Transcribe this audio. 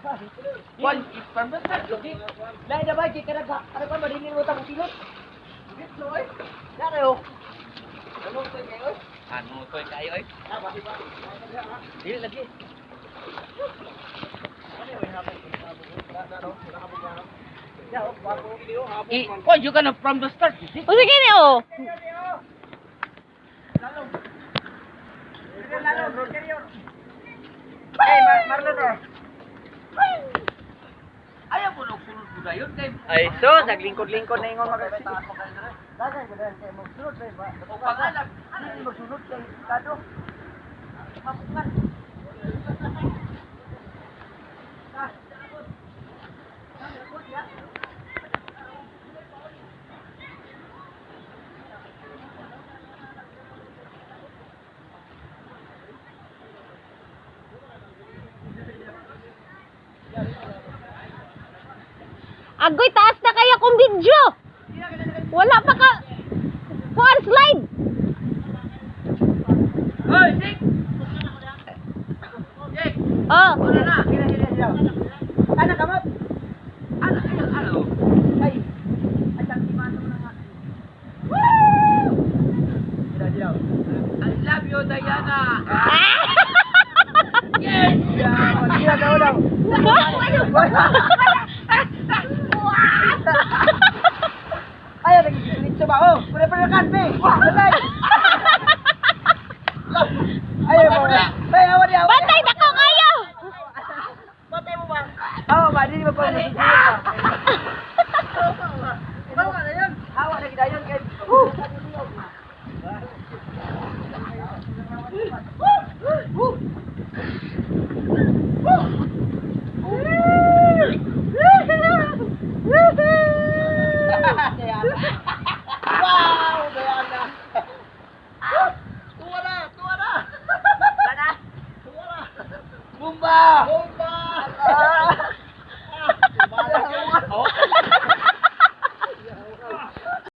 Kwan, from the start, lagi. Lain na ba? Ano ka marilin mo tapos silot? Dito eh. Dari oh. Ano to kayo? Ano to kayo eh? Dili lagi. Kwan, you can from the start. O sige ni oh. Hey, Marlon oh. Ayaw mo nung sunod mo na yun. Ay, so, naglingkod-lingkod na ingon magkakita. Dagay ko dahil kayo magsunod kayo ba? O pangalan. Ano yung magsunod kayo? Kado? Mapukan. Agoy, taas na kaya kong video. Wala pa ka. Kuan slide. Hoy, Nick! Nick! Oh. Ano na? Hila. Ano ka mo? Ano? Ay. Ay, tagtimano mo na nga. Woo! Hila. I love you, Diana! Yes. Hila daw. Ayaw, nagigilitso ba? Oh, pura-pura kan, be! Bantay! Ayaw mo ba? Bay, awan niya! Bantay na ko kayo. Bantay mo ba? Oo ba, hindi mo pa nasusunod ba? Hawa na yun! Hawa na kita yun, guys! Woo!